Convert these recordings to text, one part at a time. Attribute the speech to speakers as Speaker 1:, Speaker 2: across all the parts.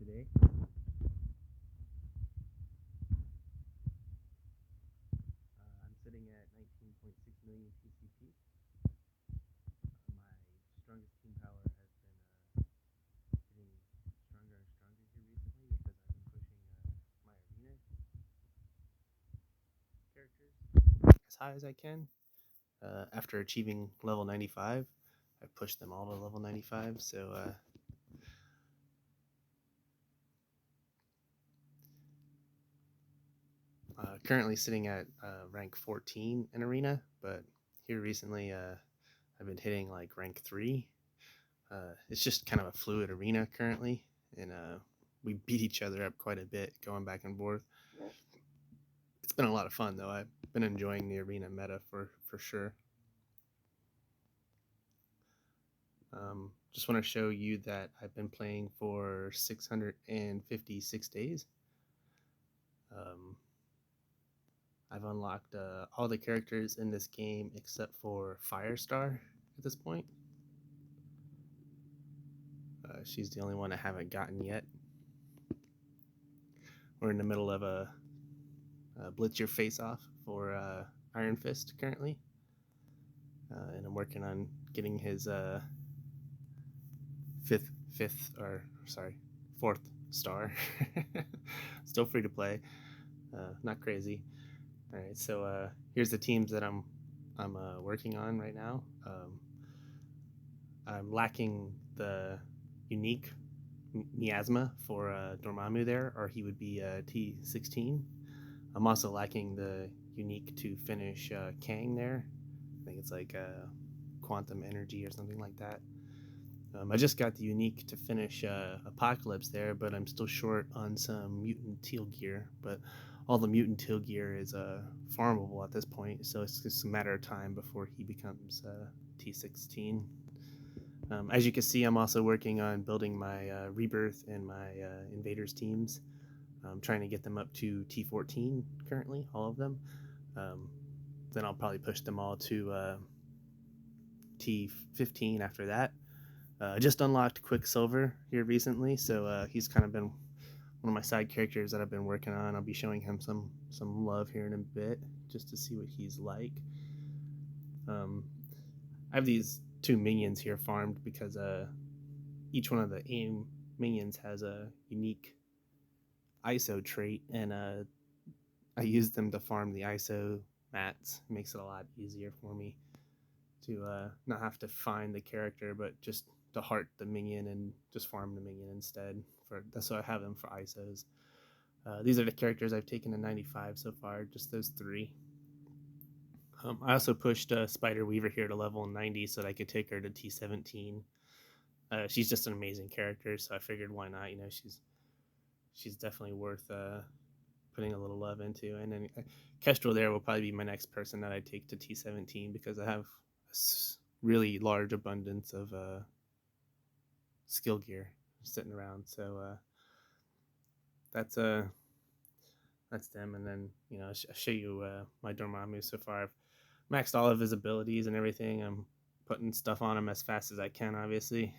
Speaker 1: today. I'm sitting at 19.6 million TCP. My strongest team power has been getting stronger and stronger here recently because I've been pushing my arena characters as high as I can. After achieving level 95, I've pushed them all to level 95. So currently sitting at rank 14 in arena, but here recently I've been hitting like rank 3. It's just kind of a fluid arena currently, and we beat each other up quite a bit, going back and forth. It's been a lot of fun though. I've been enjoying the arena meta for sure. Just want to show you that I've been playing for 656 days. I've unlocked all the characters in this game except for Firestar at this point. She's the only one I haven't gotten yet. We're in the middle of a blitz your face off for Iron Fist currently, and I'm working on getting his fourth star. Still free to play, not crazy. All right, so here's the teams that I'm working on right now. I'm lacking the unique miasma for Dormammu there, or he would be T16. I'm also lacking the unique to finish Kang there. I think it's like quantum energy or something like that. I just got the unique to finish Apocalypse there, but I'm still short on some mutant teal gear. But all the mutant teal gear is farmable at this point, so it's just a matter of time before he becomes T16. As you can see, I'm also working on building my Rebirth and my Invaders teams. I'm trying to get them up to T14 currently, all of them. Then I'll probably push them all to T15 after that. I just unlocked Quicksilver here recently, so he's kind of been one of my side characters that I've been working on. I'll be showing him some love here in a bit, just to see what he's like. I have these two minions here farmed because each one of the AIM minions has a unique ISO trait, and I use them to farm the ISO mats. It makes it a lot easier for me to not have to find the character, but just to heart the minion and just farm the minion instead. That's why I have them for ISOs. These are the characters I've taken to 95 so far, just those three. I also pushed Spider Weaver here to level 90 so that I could take her to T17. She's just an amazing character, so I figured why not? You know, she's definitely worth putting a little love into. And then Kestrel there will probably be my next person that I take to T17 because I have a really large abundance of skill gear sitting around. So that's them. And then I'll show you my Dormammu so far. I've maxed all of his abilities and everything. I'm putting stuff on him as fast as I can, obviously.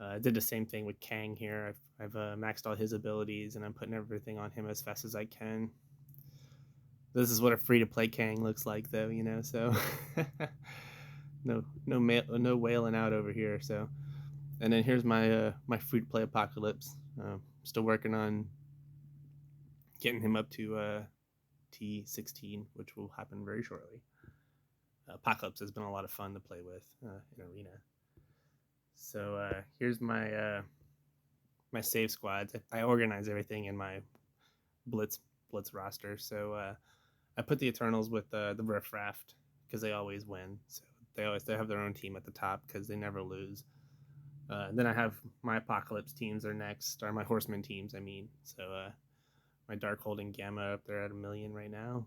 Speaker 1: I did the same thing with Kang here. I've maxed all his abilities, and I'm putting everything on him as fast as I can. This is what a free-to-play Kang looks like, though, so no wailing out over here. So, and then here's my my free-to-play Apocalypse. Still working on getting him up to T16, which will happen very shortly. Apocalypse has been a lot of fun to play with in arena. So here's my my save squads. I organize everything in my blitz roster. So I put the Eternals with the Riff Raft because they always win. So they have their own team at the top because they never lose. Then I have my Apocalypse teams are next, or my Horseman teams, I mean. So my Darkhold and Gamma up there at 1 million right now.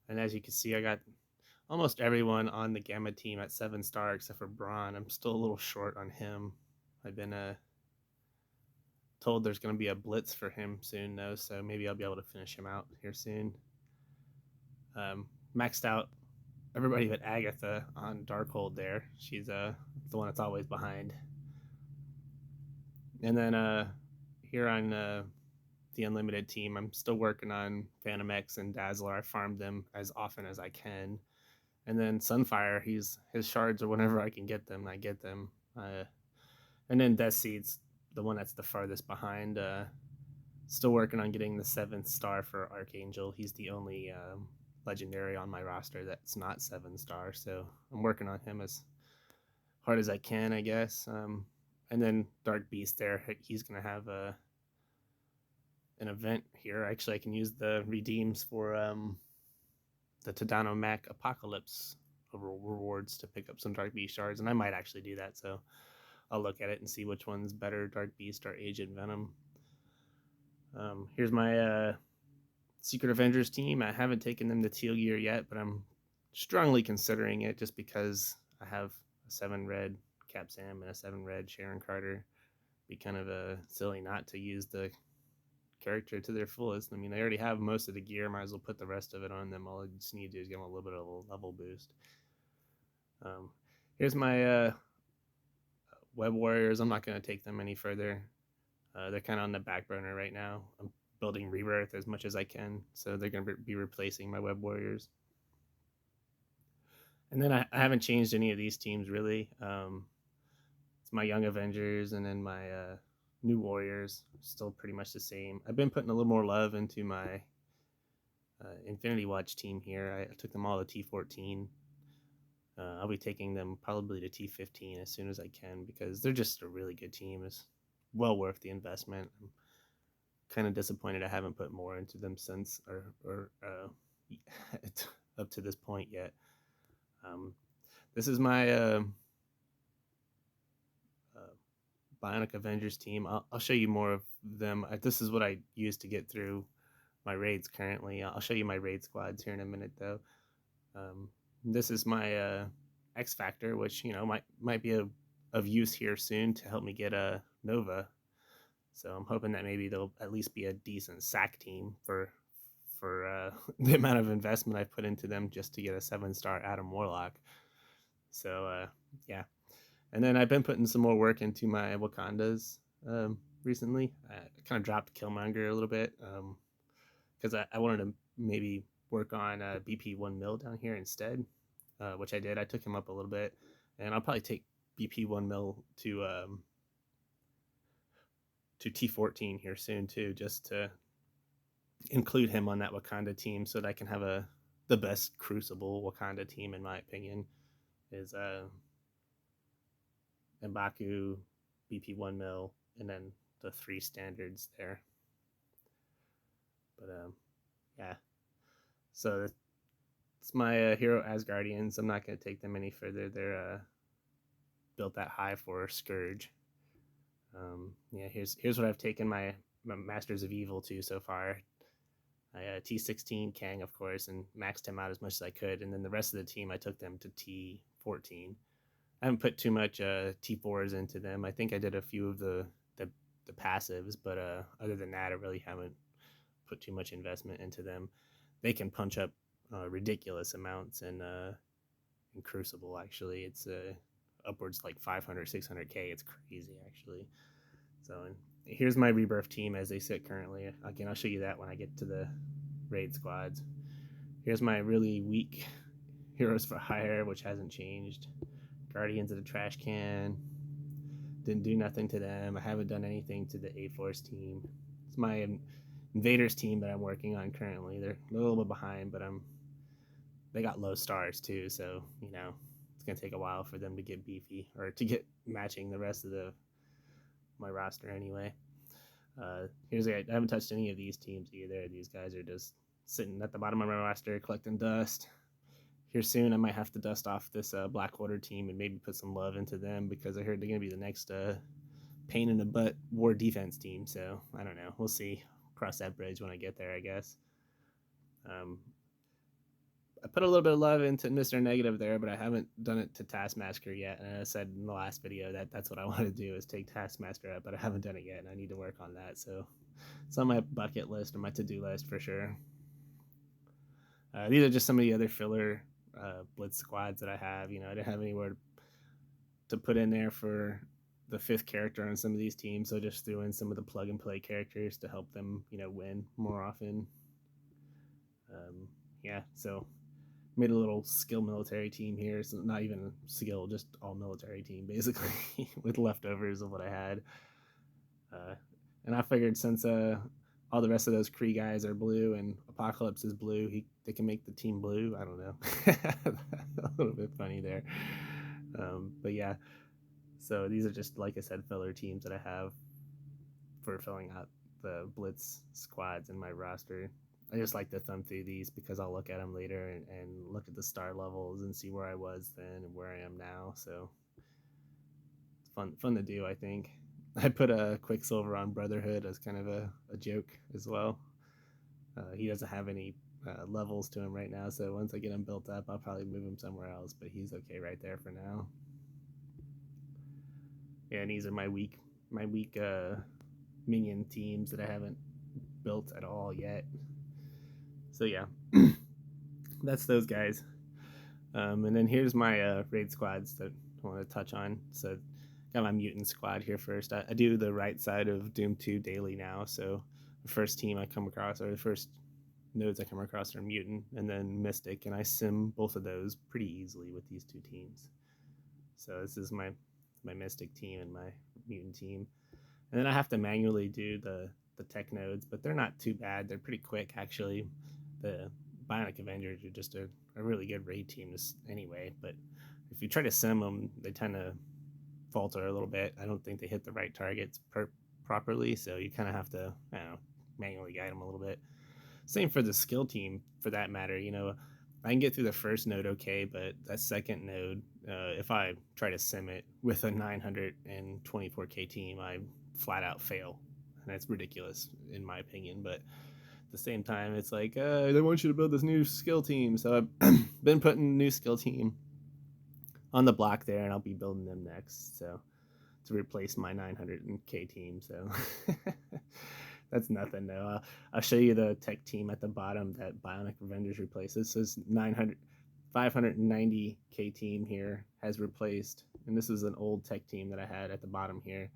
Speaker 1: And as you can see, I got almost everyone on the Gamma team at 7-star except for Braun. I'm still a little short on him. I've been told there's going to be a blitz for him soon, though, so maybe I'll be able to finish him out here soon. Maxed out everybody but Agatha on Darkhold there. She's the one that's always behind. And then here on the Unlimited team, I'm still working on Phantom X and Dazzler. I farmed them as often as I can. And then Sunfire, his shards or whenever I can get them, I get them. And then Death Seed's the one that's the farthest behind. Still working on getting the 7th star for Archangel. He's the only legendary on my roster that's not 7 star, so I'm working on him as hard as I can, I guess. And then Dark Beast there, he's gonna have an event here. Actually, I can use the redeems for the Tadano Mac Apocalypse rewards to pick up some Dark Beast shards, and I might actually do that. So I'll look at it and see which one's better, Dark Beast or Agent Venom. Here's my Secret Avengers team. I haven't taken them to Teal Gear yet, but I'm strongly considering it just because I have a 7 red Cap Sam and a 7 red Sharon Carter. Be kind of silly not to use the character to their fullest. I mean, they already have most of the gear. Might as well put the rest of it on them. All I just need to do is give them a little bit of a level boost. Here's my Web Warriors. I'm not going to take them any further. They're kind of on the back burner right now. I'm building Rebirth as much as I can, so they're going to be replacing my Web Warriors. And then I haven't changed any of these teams really. It's my Young Avengers and then my New Warriors, still pretty much the same. I've been putting a little more love into my Infinity Watch team here. I took them all to T14. I'll be taking them probably to T15 as soon as I can because they're just a really good team. It's well worth the investment. I'm kind of disappointed I haven't put more into them since or up to this point yet. This is my Bionic Avengers team. I'll show you more of them. This is what I use to get through my raids currently. I'll show you my raid squads here in a minute though. This is my X Factor, which might be of use here soon to help me get a Nova. So I'm hoping that maybe they'll at least be a decent sack team for the amount of investment I put into them just to get a 7-star Adam Warlock. So yeah, and then I've been putting some more work into my Wakandas recently. I kind of dropped Killmonger a little bit because I wanted to maybe work on BP1 Mil down here instead, which I did. I took him up a little bit, and I'll probably take BP1 Mil to T14 here soon too, just to include him on that Wakanda team so that I can have the best Crucible Wakanda team in my opinion is M'Baku, BP1 Mil, and then the 3 standards there. But yeah, so it's my hero Asgardians. I'm not going to take them any further. They're built that high for Scourge. Yeah, here's what I've taken my Masters of Evil to so far. I T16 Kang, of course, and maxed him out as much as I could, and then the rest of the team I took them to T14. I haven't put too much T4s into them. I think I did a few of the passives, but other than that, I really haven't put too much investment into them. They can punch up ridiculous amounts in Crucible. Actually, it's upwards like 500, 600k. It's crazy actually. So here's my Rebirth team as they sit currently. Again, I'll show you that when I get to the raid squads. Here's my really weak Heroes for Hire, which hasn't changed. Guardians of the Trash Can. Didn't do nothing to them. I haven't done anything to the A-Force team. It's my Invaders team that I'm working on currently. They're a little bit behind, but they got low stars too, so it's gonna take a while for them to get beefy or to get matching the rest of my roster anyway. I haven't touched any of these teams either. These guys are just sitting at the bottom of my roster collecting dust. Here soon, I might have to dust off this Black Order team and maybe put some love into them because I heard they're going to be the next pain in the butt war defense team. So I don't know. We'll see. Cross that bridge when I get there, I guess. I put a little bit of love into Mr. Negative there, but I haven't done it to Taskmaster yet. And I said in the last video that's what I want to do is take Taskmaster up, but I haven't done it yet, and I need to work on that. So it's on my bucket list or my to-do list for sure. These are just some of the other filler Blitz squads that I have. I didn't have anywhere to put in there for the fifth character on some of these teams, so just threw in some of the plug and play characters to help them, win more often. Yeah, so made a little skill military team here. So not even a skill, just all military team basically with leftovers of what I had. And I figured since all the rest of those Kree guys are blue and Apocalypse is blue, they can make the team blue. I don't know. A little bit funny there. But yeah, so these are just, like I said, filler teams that I have for filling out the Blitz squads in my roster. I just like to thumb through these because I'll look at them later and look at the star levels and see where I was then and where I am now. So it's fun to do, I think. I put a Quicksilver on Brotherhood as kind of a joke as well. He doesn't have any levels to him right now, so once I get him built up, I'll probably move him somewhere else, but he's okay right there for now. Yeah, and these are my weak minion teams that I haven't built at all yet. So yeah, that's those guys. And then here's my raid squads that I want to touch on. So got my mutant squad here first. I do the right side of Doom 2 daily now. So the first team I come across, or the first nodes I come across, are mutant and then mystic, and I sim both of those pretty easily with these two teams. So this is my mystic team and my mutant team. And then I have to manually do the tech nodes, but they're not too bad. They're pretty quick, actually. The Bionic Avengers are just a really good raid team anyway, but if you try to sim them, they tend to falter a little bit. I don't think they hit the right targets properly, so you kind of have to, I don't know, manually guide them a little bit. Same for the skill team, for that matter. I can get through the first node okay, but that second node, if I try to sim it with a 924k team, I flat out fail, and that's ridiculous in my opinion. But at the same time, it's like they want you to build this new skill team, so I've been putting a new skill team on the block there, and I'll be building them next, so to replace my 900k team. So that's nothing though. I'll show you the tech team at the bottom that Bionic Avengers replaces. This is 590k team here has replaced, and this is an old tech team that I had at the bottom here,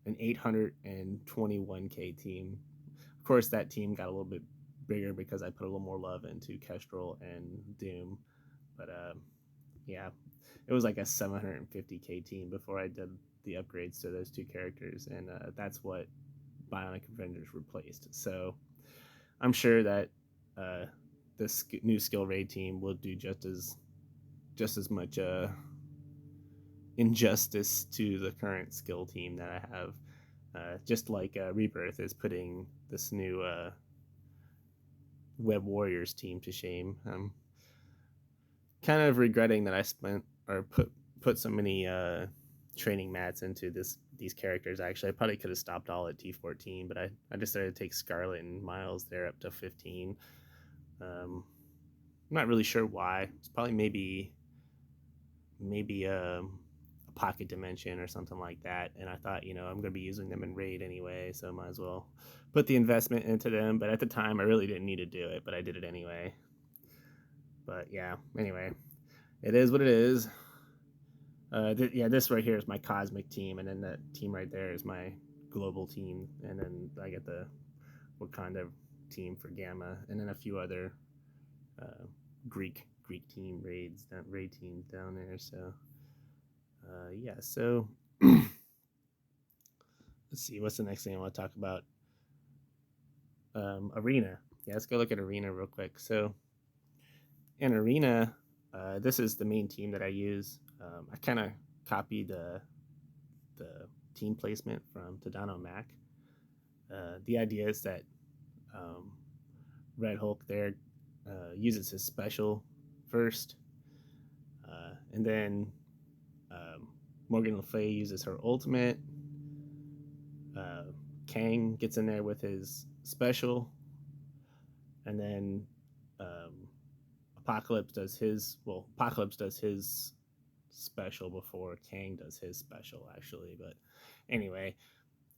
Speaker 1: an 821k team. Of course, that team got a little bit bigger because I put a little more love into Kestrel and Doom. But yeah, it was like a 750k team before I did the upgrades to those two characters, and that's what Bionic Avengers replaced. So I'm sure that this new skill raid team will do just as much injustice to the current skill team that I have. Just like Rebirth is putting this new Web Warriors team to shame. I'm kind of regretting that I spent or put so many training mats into these characters. Actually, I probably could have stopped all at T14, but I decided to take Scarlet and Miles there up to 15. I'm not really sure why. It's probably maybe a pocket dimension or something like that, and I thought, I'm going to be using them in raid anyway, so I might as well put the investment into them. But at the time, I really didn't need to do it, but I did it anyway. But yeah, anyway, it is what it is. This right here is my cosmic team, and then that team right there is my global team, and then I get the Wakanda team for Gamma, and then a few other Greek raid teams down there. So yeah, so let's see, what's the next thing I want to talk about? Arena. Yeah, let's go look at Arena real quick. So in Arena, this is the main team that I use. I kind of copied the team placement from Tadano Mac. The idea is that Red Hulk there uses his special first, and then Morgan Le Fay uses her ultimate. Kang gets in there with his special, and then Apocalypse does his special before Kang does his special, actually. But anyway,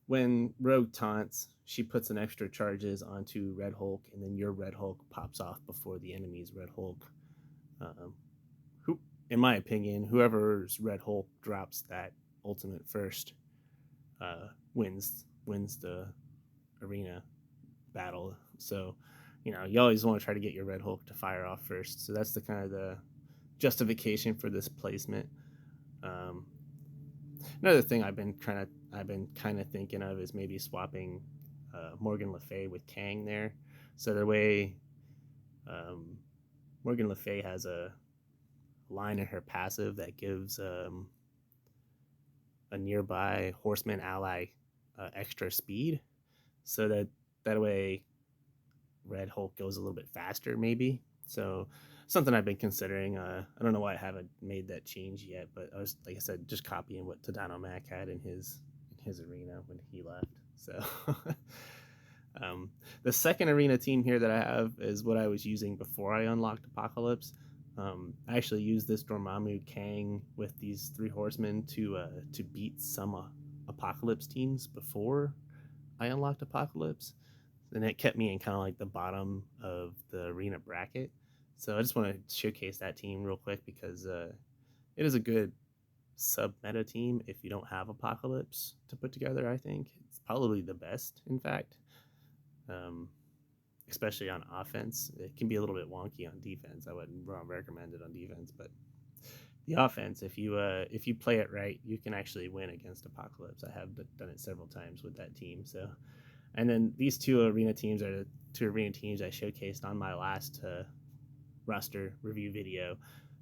Speaker 1: when Rogue taunts, she puts an extra charges onto Red Hulk, and then your Red Hulk pops off before the enemy's Red Hulk. Who, in my opinion, whoever's Red Hulk drops that ultimate first wins the arena battle. So, you always want to try to get your Red Hulk to fire off first. So that's the kind of the justification for this placement. Um, Another thing I've been kind of thinking of is maybe swapping Morgan Le Fay with Kang there. So the way um, Morgan Le Fay has a line in her passive that gives a nearby horseman ally extra speed, so that way Red Hulk goes a little bit faster, maybe. So something I've been considering. I don't know why I haven't made that change yet, but I was, like I said, just copying what Tadano Mac had in his arena when he left. So um, the second arena team here that I have is what I was using before I unlocked Apocalypse. I actually used this Dormammu Kang with these three horsemen to beat some Apocalypse teams before I unlocked Apocalypse, and it kept me in kind of like the bottom of the arena bracket. So I just want to showcase that team real quick because it is a good sub meta team if you don't have Apocalypse to put together. I think it's probably the best, in fact, um, especially on offense. It can be a little bit wonky on defense. I wouldn't recommend it on defense, but the offense, if you play it right, you can actually win against Apocalypse. I have done it several times with that team. So, and then these two arena teams are the two arena teams I showcased on my last roster review video,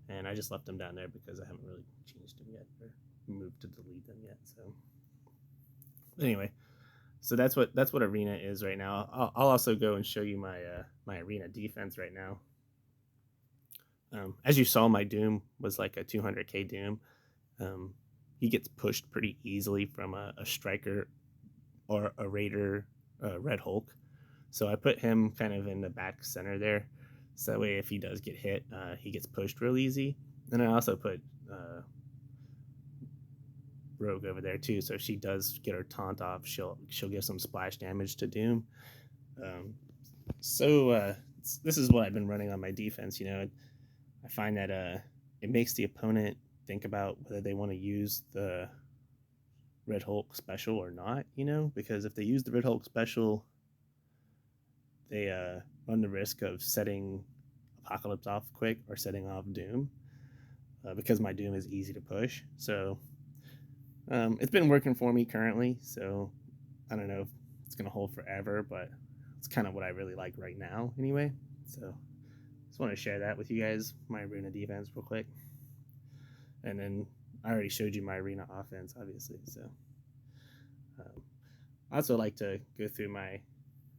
Speaker 1: and I just left them down there because I haven't really changed them yet or moved to delete them yet. So, anyway, so that's what arena is right now. I'll also go and show you my arena defense right now. As you saw, my Doom was like a 200k Doom. Um, he gets pushed pretty easily from a striker or a raider, Red Hulk. So I put him kind of in the back center there. So that way, if he does get hit, he gets pushed real easy. And I also put Rogue over there too. So if she does get her taunt off, she'll give some splash damage to Doom. Um, so this is what I've been running on my defense. I find that it makes the opponent think about whether they want to use the Red Hulk special or not. Because if they use the Red Hulk special, they run the risk of setting Apocalypse off quick or setting off Doom, because my Doom is easy to push. So it's been working for me currently. So I don't know if it's going to hold forever, but it's kind of what I really like right now anyway. So just want to share that with you guys, my arena defense real quick. And then I already showed you my arena offense, obviously. So I also like to go through my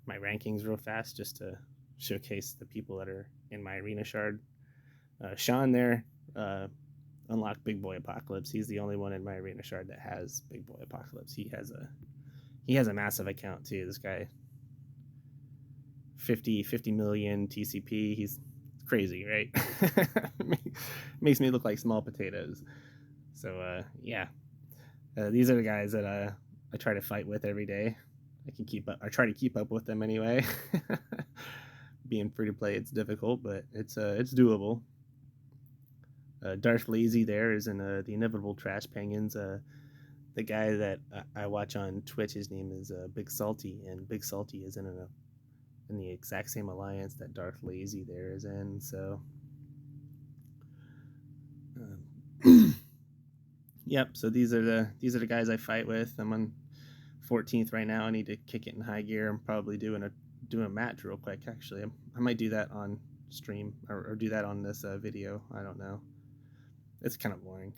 Speaker 1: rankings real fast just to showcase the people that are in my arena shard. Sean there unlocked Big Boy Apocalypse. He's the only one in my arena shard that has Big Boy Apocalypse. He has a massive account too. This guy, 50 million TCP. He's crazy, right? Makes me look like small potatoes. So yeah, these are the guys that I try to fight with every day. I can keep up. I try to keep up with them anyway. Being free to play, it's difficult, but it's doable. Darth Lazy there is in the Inevitable Trash Penguins. The guy that I watch on Twitch, his name is Big Salty, and Big Salty is in the exact same alliance that Darth Lazy there is in. So, yep. So these are the guys I fight with. I'm on 14th right now. I need to kick it in high gear. I'm probably doing a match real quick. Actually, I might do that on stream or do that on this video. I don't know. It's kind of boring.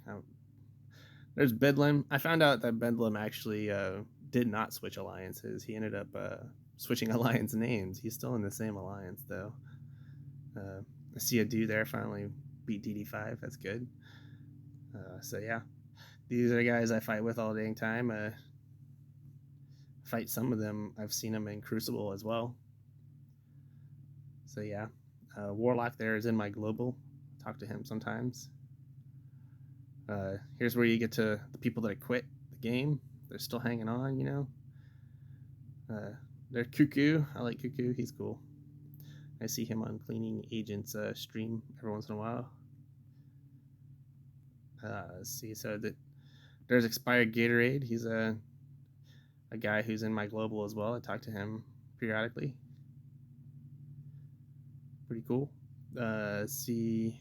Speaker 1: There's Bedlam. I found out that Bedlam actually did not switch alliances. He ended up switching alliance names. He's still in the same alliance though. I see a dude there finally beat DD5. That's good. So yeah, these are the guys I fight with all day and time. Fight some of them. I've seen them in Crucible as well. So yeah, Warlock there is in my global. Talk to him sometimes. Here's where you get to the people that quit the game. They're still hanging on, They're Cuckoo. I like Cuckoo. He's cool. I see him on Cleaning Agents stream every once in a while. Let's see. So there's Expired Gatorade. He's a guy who's in my global as well. I talk to him periodically. Pretty cool. See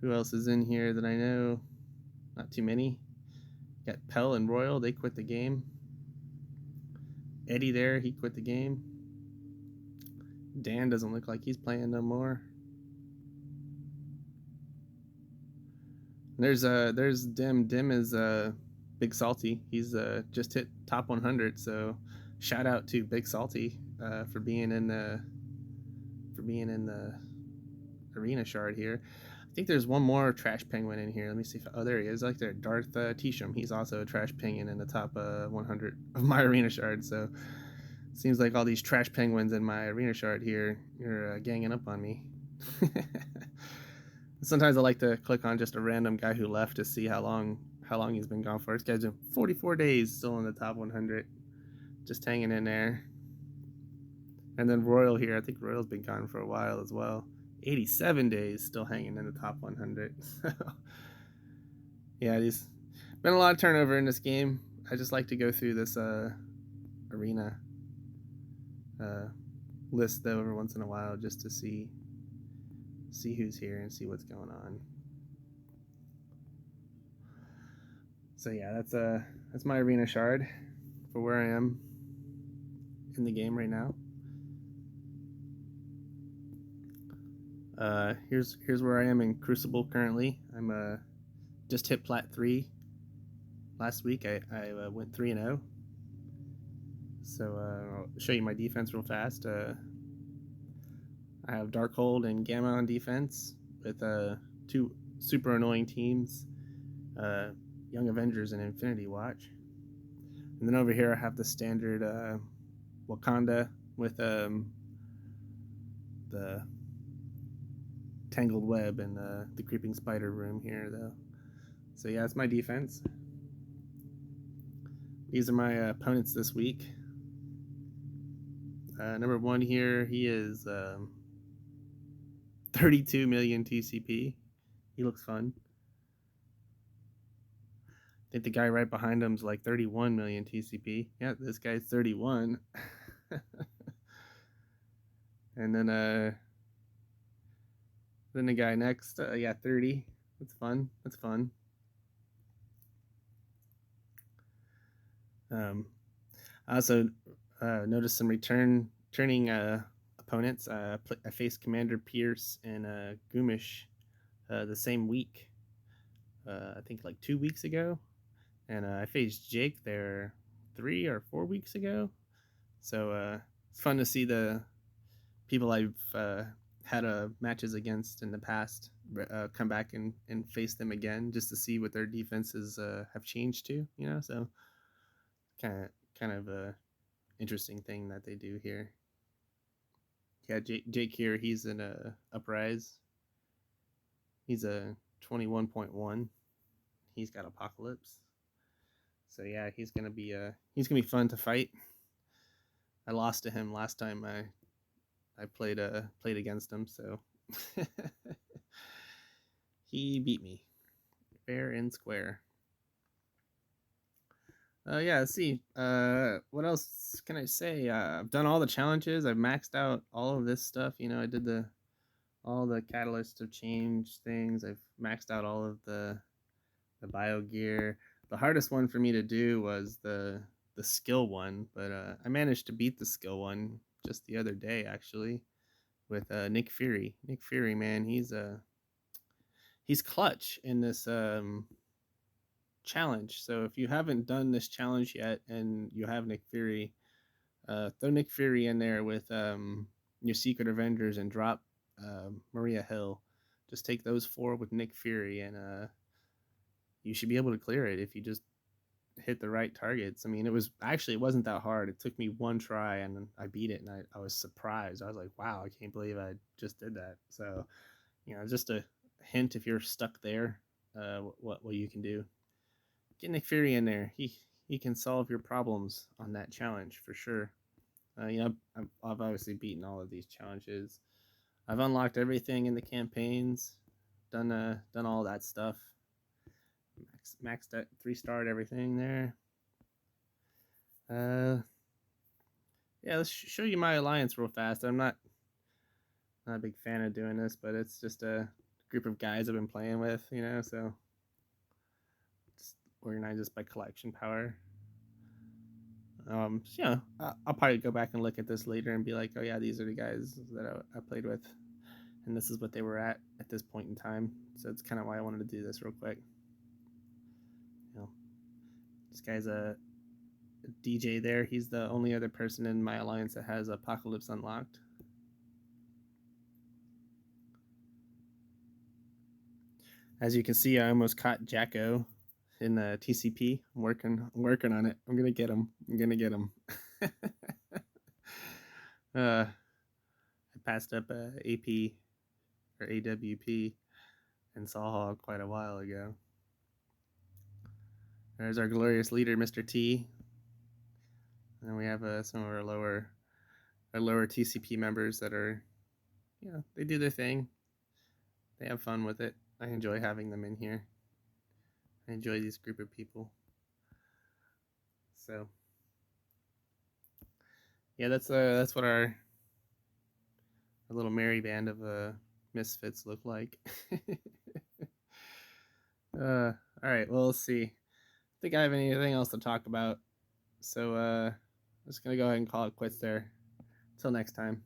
Speaker 1: who else is in here that I know. Not too many. Got Pell and Royal. They quit the game. Eddie there, he quit the game. Dan doesn't look like he's playing no more. There's Dim. Dim is Big Salty. He's just hit top 100. So shout out to Big Salty for being in the arena shard here. I think there's one more trash penguin in here. Let me see if there he is. Like there, Darth Tisham. He's also a trash penguin in the top 100 of my arena shard. So seems like all these trash penguins in my arena shard here are ganging up on me. Sometimes I like to click on just a random guy who left to see how long he's been gone for. This guy's been 44 days still in the top 100, just hanging in there. And then Royal here, I think Royal's been gone for a while as well. 87 days still hanging in the top 100. Yeah, there's been a lot of turnover in this game. I just like to go through this arena list though every once in a while just to see who's here and see what's going on. So yeah, that's my arena shard for where I am in the game right now. Here's where I am in Crucible currently. I'm just hit Plat 3 last week. I went 3-0. So I'll show you my defense real fast. I have Darkhold and Gamma on defense with two super annoying teams, Young Avengers and Infinity Watch. And then over here I have the standard Wakanda with the Tangled Web and the Creeping Spider room here, though. So yeah, that's my defense. These are my opponents this week. Number 1 here, he is 32 million TCP. He looks fun. I think the guy right behind him is like 31 million TCP. Yeah, this guy's 31. And then the guy next, yeah, 30. That's fun. That's fun. I also noticed some returning opponents. I faced Commander Pierce and Gumish the same week. I think like 2 weeks ago, and I faced Jake there 3 or 4 weeks ago. So it's fun to see the people I've had matches against in the past come back and face them again, just to see what their defenses have changed to. So kind of a interesting thing that they do here. Yeah, Jake here, he's in a Uprise. He's a 21.1. He's got Apocalypse. So yeah, he's gonna be fun to fight. I lost to him last time I played against him, so he beat me fair and square. Yeah, let's see. What else can I say? I've done all the challenges. I've maxed out all of this stuff. I did all the catalysts have changed things. I've maxed out all of the bio gear. The hardest one for me to do was the skill one, but I managed to beat the skill one just the other day actually with Nick Fury. Nick Fury, man, he's clutch in this challenge. So if you haven't done this challenge yet and you have Nick Fury, throw Nick Fury in there with your Secret Avengers and drop Maria Hill. Just take those 4 with Nick Fury, and you should be able to clear it if you just hit the right targets. I mean, it wasn't that hard. It took me 1 try and I beat it, and I was surprised. I was like, wow, I can't believe I just did that. So, just a hint if you're stuck there, what you can do. Get Nick Fury in there. He can solve your problems on that challenge for sure. I've obviously beaten all of these challenges. I've unlocked everything in the campaigns, done all that stuff. Maxed at 3-starred everything there. Uh, yeah, let's show you my alliance real fast. I'm not a big fan of doing this, but it's just a group of guys I've been playing with, so just organize this by collection power. So, I'll probably go back and look at this later and be like, oh yeah, these are the guys that I played with, and this is what they were at this point in time. So it's kind of why I wanted to do this real quick. You know, this guy's a DJ there. He's the only other person in my alliance that has Apocalypse unlocked. As you can see, I almost caught Jacko in the TCP. I'm working on it. I'm gonna get him. I passed up AP or AWP and Sawhog quite a while ago. There's our glorious leader, Mr. T. And then we have some of our lower TCP members that are, they do their thing. They have fun with it. I enjoy having them in here. I enjoy this group of people. So, yeah, that's what our little merry band of misfits look like. All right, well, let's see. I think I have anything else to talk about. So, I'm just gonna go ahead and call it quits there. Until next time.